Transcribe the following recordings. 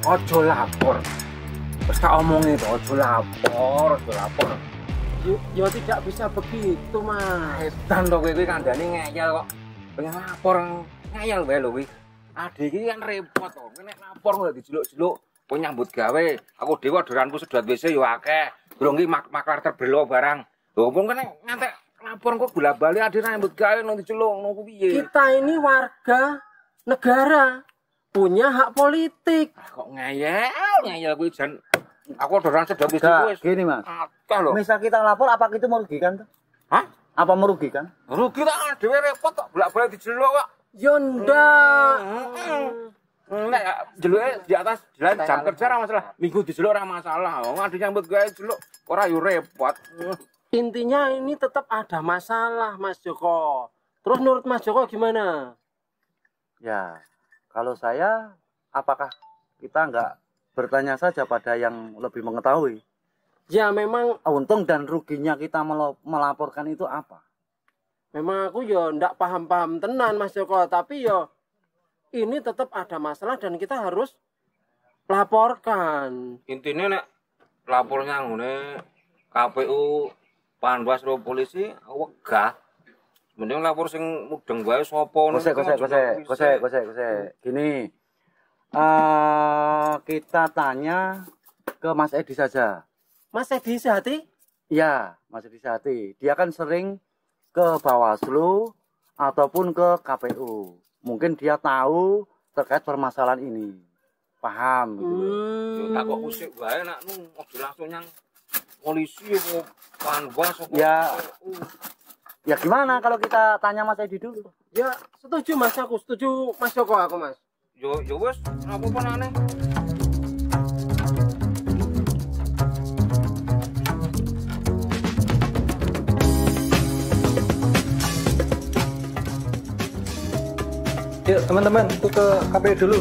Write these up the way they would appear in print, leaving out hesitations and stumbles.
Ojo lapor. Wis tak omongi to, ojo lapor, ojo lapor. Yo tidak bisa begitu, Mas. Edan to kowe kandhane ngeyel kok. Pengen lapor ngeyel wae lho kuwi. Ade iki kan repot to. Nek lapor kok dijeluk-jeluk, kowe nyambut gawe. Aku dhewe orderanku sedot WC yo akeh. Durung iki maklar terbelo barang. Lho wong kene ngantek lapor kok bola-bali ade nyambut gawe nang dijeluk ngono kuwi piye? Kita ini warga negara, punya hak politik. Kok ngeyel kuwi jan aku orderan sedot WC wis. Gini, Mas. Akeh lho. Misal kita lapor, apa itu merugikan tuh? Hah? Apa merugikan? Rugi tak dhewe repot kok bolak-balik dijeluk kok. Yo ndak. Nek jeluke di atas jalan jam kerja ora masalah. Minggu dijeluk ora masalah. Wong ade nyambut gawe jeluk ora yo repot. Intinya ini tetap ada masalah, Mas Joko. Terus menurut Mas Joko gimana? Ya, kalau saya, apakah kita nggak bertanya saja pada yang lebih mengetahui? Ya memang Untung dan ruginya kita melaporkan itu apa? aku yo ndak paham-paham tenan Mas Joko, tapi yo ini tetap ada masalah dan kita harus laporkan. Intine nek lapornya ngene KPU Panwas karo polisi wegah. Mending lapor sing mudeng wae sapa Kose. Gini, kita tanya ke Mas Edi saja. Mas Edi Sehati? Iya, Mas Edi Sehati. Dia kan sering ke Bawaslu ataupun ke KPU. Mungkin dia tahu terkait permasalahan ini. Paham gitu. Yo tak kok usik wae nak ojo langsung nyang polisi apa Panwas apa. Ya gimana kalau kita tanya Mas Edi dulu? Ya setuju Mas, aku setuju Mas Joko aku Mas. Yo wis apa aneh. Yuk teman-teman, itu ke KPU dulu.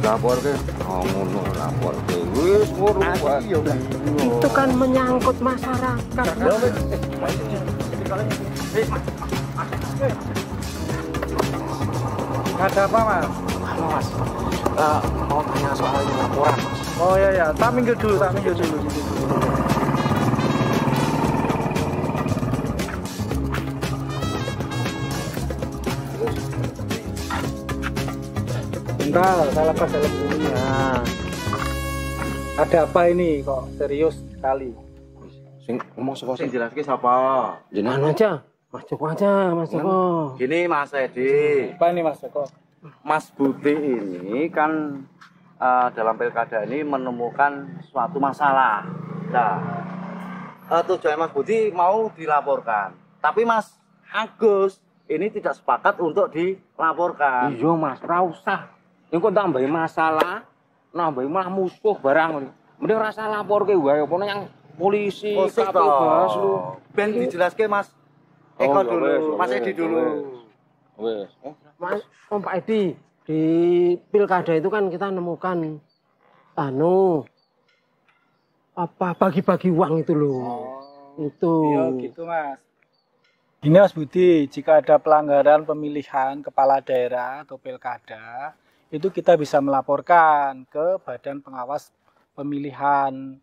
Lapor ke, ngono lapor ke, wis ngono wae. Itu kan menyangkut masyarakat. Ada apa, Mas? Mas, mau tanya soal ini laporan, Mas. Oh ya, tak minggir dulu. Bentar, saya lepas helm dulu ya. Ada apa ini kok serius sekali? Sing ngomong sapa Sing sing? jelaske siapa? Jenengan aja, Mas Joko aja, Mas Joko. Gini Mas Edi, Apa ini Mas Joko? Mas Budi ini kan dalam pilkada ini menemukan suatu masalah. Nah, tujuan Mas Budi mau dilaporkan, tapi Mas Agus ini tidak sepakat untuk dilaporkan. Iya Mas, ora usah. Engko tambahi masalah, nambahi malah musuh barang. Mending rasa laporke wae apa yang polisi, KPU Bawaslu. Ben dijelaske Mas Eko dulu, Mas Edi dulu. Wes. Mas, Pak Edi, di pilkada itu kan kita nemukan apa bagi-bagi uang itu loh. Itu. Iya gitu Mas. Gini Mas Budi, jika ada pelanggaran pemilihan kepala daerah atau pilkada, itu kita bisa melaporkan ke Badan Pengawas Pemilihan.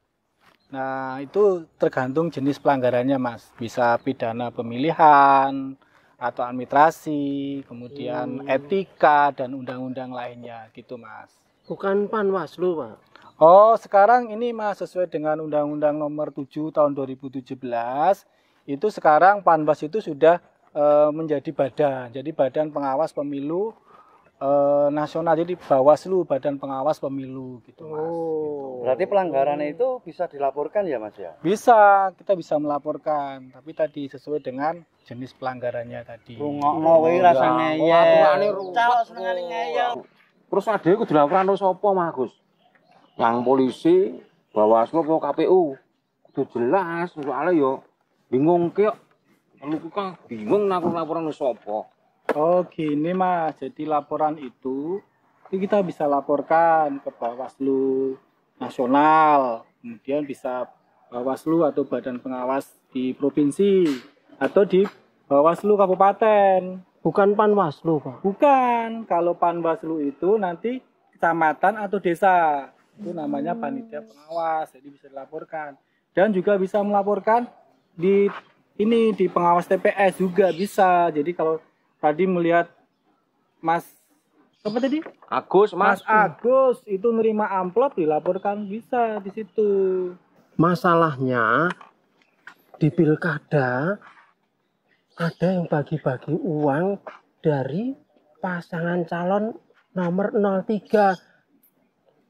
Nah, itu tergantung jenis pelanggarannya, Mas. Bisa pidana pemilihan atau administrasi, kemudian etika dan undang-undang lainnya, gitu, Mas. Bukan Panwaslu, Pak. Oh, sekarang ini Mas sesuai dengan Undang-Undang Nomor 7 Tahun 2017, itu sekarang Panwas itu sudah menjadi badan. Jadi Badan Pengawas Pemilu nasional, jadi Bawaslu, Badan Pengawas Pemilu gitu Mas. Berarti pelanggaran itu bisa dilaporkan ya Mas ya? Bisa, kita bisa melaporkan, tapi tadi sesuai dengan jenis pelanggarannya tadi. Rungokno kuwi rasane ya. Aturannya ruwet. Calok senengane ngeyel. Terus ade iku dilaporan karo sapa, Mas Gus? Yang polisi, Bawaslu apa KPU? Kudu jelas, soalnya yo bingung ki kok. Lu kok bingung aku laporan karo sapa? Oh gini Mas, jadi laporan itu kita bisa laporkan ke Bawaslu Nasional, kemudian bisa Bawaslu atau Badan Pengawas di provinsi, atau di Bawaslu Kabupaten. Bukan Panwaslu, Pak. Bukan, kalau Panwaslu itu nanti kecamatan atau desa, itu namanya panitia pengawas, jadi bisa dilaporkan. Dan juga bisa melaporkan di pengawas TPS juga bisa. Jadi kalau tadi melihat Mas apa tadi? Mas Agus itu nerima amplop dilaporkan bisa di situ. Masalahnya di pilkada ada yang bagi-bagi uang dari pasangan calon nomor 03.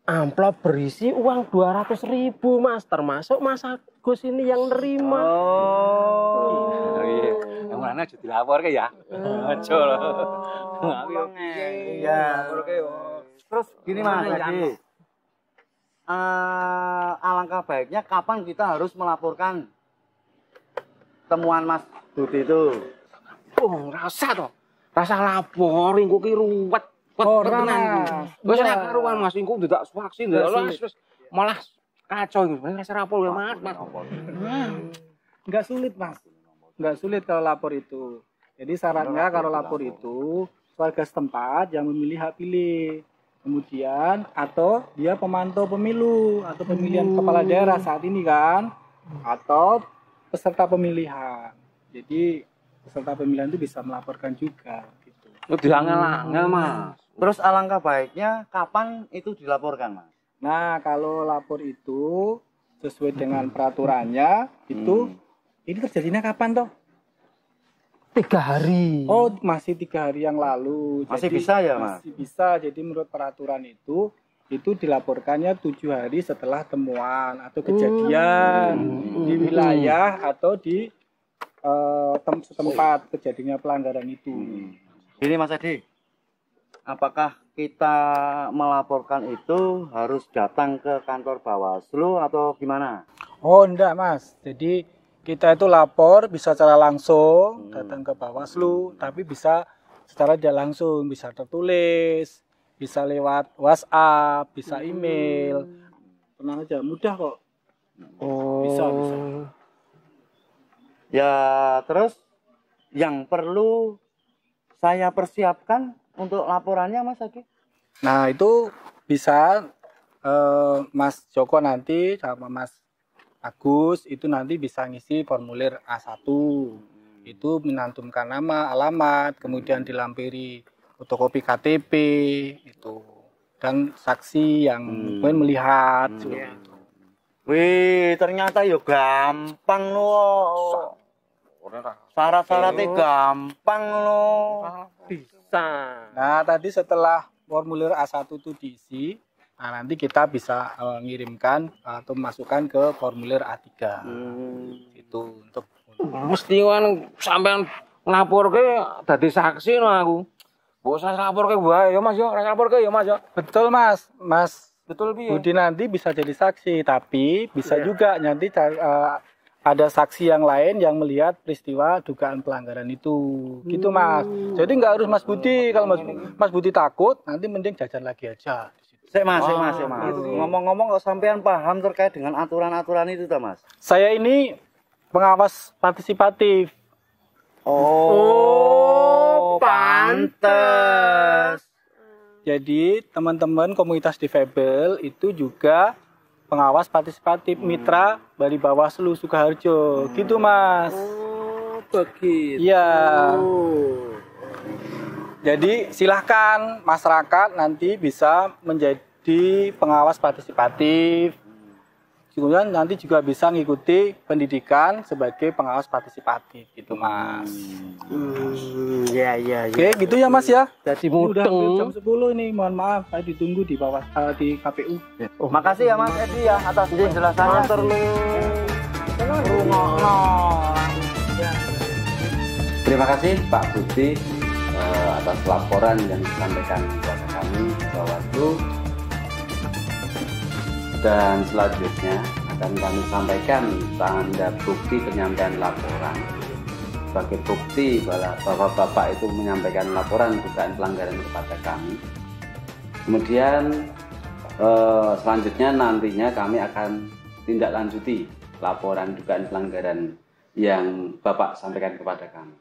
Amplop berisi uang 200.000 Mas, termasuk Mas Agus ini yang nerima. Oh iya. Yang mana aja dilaporke ya. Aja lho. Iya. Terus gini Mas, jadi alangkah baiknya kapan kita harus melaporkan temuan Mas Budi itu? Oh, rasa to. Rasa lapor engko ki ruwet. Ora Wis ora karuan Mas, engko ndak vaksin wis malah kacau iki. Rasa lapor ya Mas. Enggak sulit Mas. Enggak sulit kalau lapor itu. Jadi syaratnya kalau lapor itu warga setempat yang memilih hak pilih. Kemudian atau dia pemantau pemilu atau pemilihan kepala daerah saat ini kan, atau peserta pemilihan. Jadi peserta pemilihan itu bisa melaporkan juga gitu. Lu diangel-angel Mas. Terus alangkah baiknya kapan itu dilaporkan Mas? Nah, kalau lapor itu sesuai dengan peraturannya itu ini terjadinya kapan toh? 3 hari. Oh, masih 3 hari yang lalu. Masih Jadi, bisa ya Mas? Masih bisa. Jadi menurut peraturan itu dilaporkannya 7 hari setelah temuan atau kejadian di wilayah atau di tempat kejadiannya pelanggaran itu. Ini Mas Edi, apakah kita melaporkan itu harus datang ke kantor Bawaslu atau gimana? Oh, enggak Mas. Jadi kita itu lapor bisa secara langsung datang ke Bawaslu, tapi bisa secara tidak langsung, bisa tertulis, bisa lewat WhatsApp, bisa email. Tenang aja, mudah kok. Bisa. Ya, terus yang perlu saya persiapkan untuk laporannya Mas Adi? Nah, itu bisa Mas Joko nanti sama Mas Agus itu nanti bisa ngisi formulir A1. Itu mencantumkan nama, alamat, kemudian dilampiri fotokopi KTP itu. Dan saksi yang melihat seperti itu. Wih, ternyata ya gampang loh. Syarat-syaratnya gampang loh. Bisa. Nah, tadi setelah formulir A1 itu diisi, nah nanti kita bisa ngirimkan atau masukkan ke formulir A3. Itu untuk Mesti kan sampean nglaporke dadi saksi no aku. Mbok saya laporke wae ya Mas yo, laporke ya Mas yo. betul Mas. Betul piye? Budi nanti bisa jadi saksi, tapi bisa juga nanti ada saksi yang lain yang melihat peristiwa dugaan pelanggaran itu, gitu Mas. Jadi nggak harus Mas Budi. Kalau Mas Budi takut, nanti mending jajan lagi aja. Sik Mas. Ngomong-ngomong kok sampean paham terkait dengan aturan-aturan itu toh Mas? Saya ini pengawas partisipatif. Oh, pantes. Jadi teman-teman komunitas difabel itu juga pengawas partisipatif mitra dari Bawaslu Sukoharjo, gitu Mas. Oh, begitu. Iya. Jadi silahkan masyarakat nanti bisa menjadi pengawas partisipatif. kemudian nanti juga bisa ngikuti pendidikan sebagai pengawas partisipatif gitu Mas. Iya. Oke, gitu ya Mas ya. Jadi Udah mudeng. jam 10 ini, mohon maaf saya ditunggu di bawah di KPU. Makasih ya Mas Edi ya atas penjelasannya. Matur Rungokno. Terima kasih Pak Budi atas laporan yang disampaikan kepada kami Bawaslu. Dan selanjutnya akan kami sampaikan tanda bukti penyampaian laporan sebagai bukti bahwa Bapak itu menyampaikan laporan dugaan pelanggaran kepada kami. Kemudian selanjutnya nantinya kami akan tindak lanjuti laporan dugaan pelanggaran yang Bapak sampaikan kepada kami.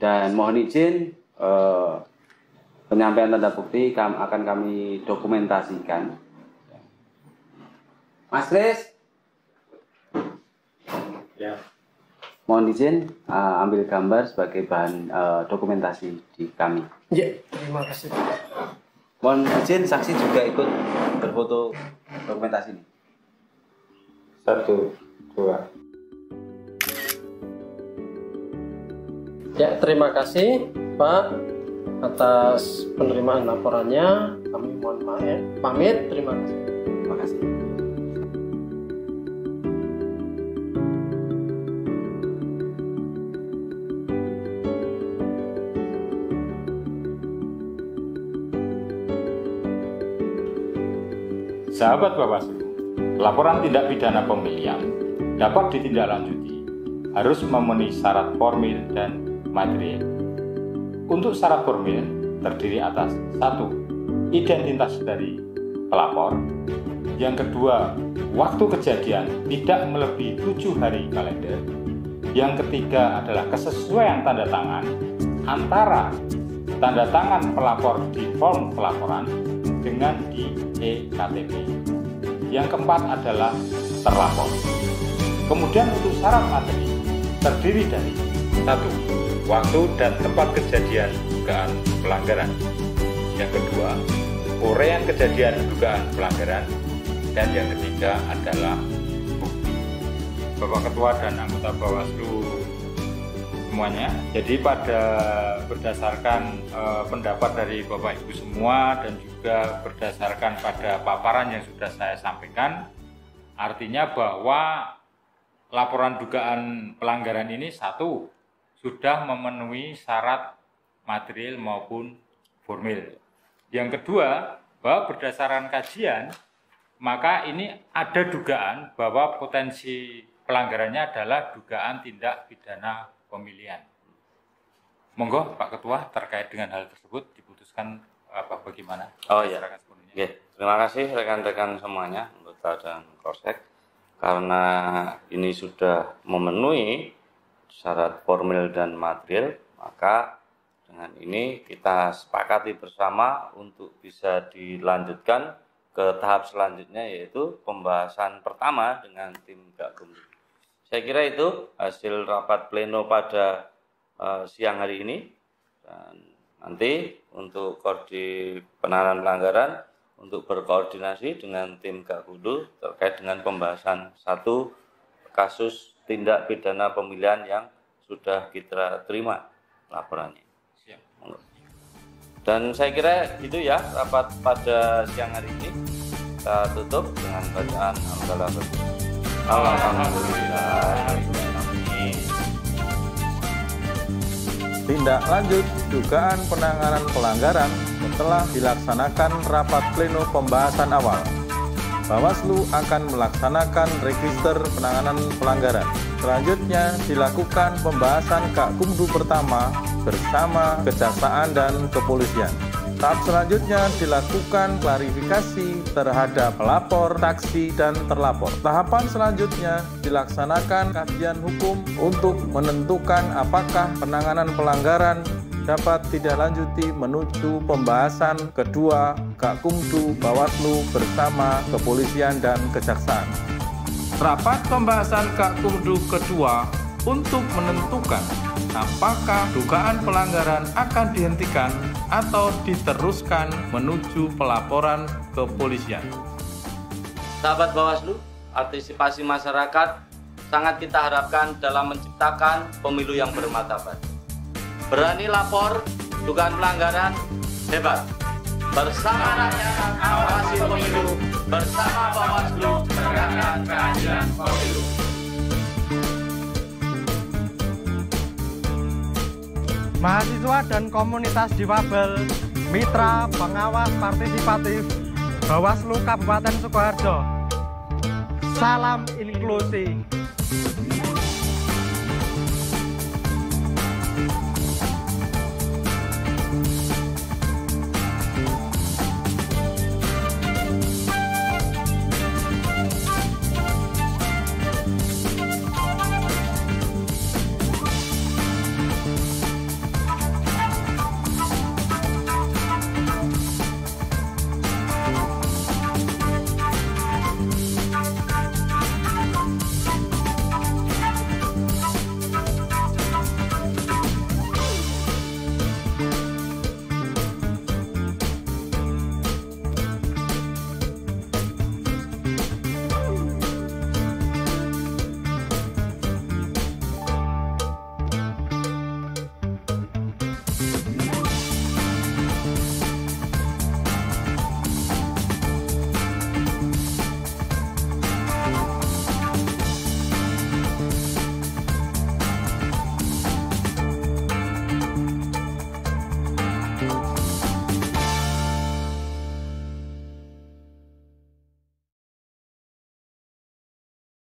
Dan mohon izin penyampaian tanda bukti akan kami dokumentasikan. Mas Kris, ya. Mohon izin ambil gambar sebagai bahan dokumentasi di kami. Ya, terima kasih. Mohon izin saksi juga ikut berfoto dokumentasi ini. 1, 2. Ya, terima kasih Pak atas penerimaan laporannya. Kami mohon pamit. Terima kasih. Terima kasih. Sahabat Bawaslu, laporan tindak pidana pemilihan dapat ditindaklanjuti harus memenuhi syarat formil dan material. Untuk syarat formil terdiri atas 1. Identitas dari pelapor. Yang kedua, waktu kejadian tidak melebihi 7 hari kalender. Yang ketiga adalah kesesuaian tanda tangan antara tanda tangan pelapor di form pelaporan dengan di eKTP. Yang keempat adalah terlapor. Kemudian untuk syarat materi terdiri dari 1. Waktu dan tempat kejadian dugaan pelanggaran. Yang kedua, uraian kejadian dugaan pelanggaran. Dan yang ketiga adalah bukti. Bapak Ketua dan anggota Bawaslu semuanya. Jadi berdasarkan pendapat dari Bapak Ibu semua dan juga berdasarkan pada paparan yang sudah saya sampaikan, artinya bahwa laporan dugaan pelanggaran ini 1. Sudah memenuhi syarat material maupun formil. Yang kedua, bahwa berdasarkan kajian, maka ini ada dugaan bahwa potensi pelanggarannya adalah dugaan tindak pidana pemilihan. Monggo Pak Ketua terkait dengan hal tersebut diputuskan bagaimana? Oh iya. Oke, terima kasih rekan-rekan semuanya, anggota dan Korsek, karena ini sudah memenuhi syarat formil dan material, maka dengan ini kita sepakati bersama untuk bisa dilanjutkan ke tahap selanjutnya, yaitu pembahasan pertama dengan tim Gakumdu. Saya kira itu hasil rapat pleno pada siang hari ini. Dan nanti untuk penanganan pelanggaran, untuk berkoordinasi dengan tim Gakumdu terkait dengan pembahasan 1 kasus tindak pidana pemilihan yang sudah kita terima laporannya. Dan saya kira gitu ya rapat pada siang hari ini. Kita tutup dengan bacaan Alhamdulillah. Tindak lanjut dugaan penanganan pelanggaran setelah dilaksanakan rapat pleno pembahasan awal. Bawaslu akan melaksanakan register penanganan pelanggaran. Selanjutnya dilakukan pembahasan Gakumdu pertama bersama Kejaksaan dan Kepolisian. Tahap selanjutnya dilakukan klarifikasi terhadap pelapor, saksi, dan terlapor. Tahapan selanjutnya dilaksanakan kajian hukum untuk menentukan apakah penanganan pelanggaran dapat ditindaklanjuti menuju pembahasan kedua Gakumdu Bawaslu bersama Kepolisian dan Kejaksaan. Rapat pembahasan Gakumdu kedua untuk menentukan apakah dugaan pelanggaran akan dihentikan atau diteruskan menuju pelaporan kepolisian. Sahabat Bawaslu, partisipasi masyarakat sangat kita harapkan dalam menciptakan pemilu yang bermartabat. Berani lapor, dugaan pelanggaran, hebat. Bersama rakyat, awasi pemilu. Bersama Bawaslu, tegakkan keadilan pemilu. Mahasiswa dan komunitas difabel, mitra pengawas partisipatif Bawaslu Kabupaten Sukoharjo. Salam inklusi.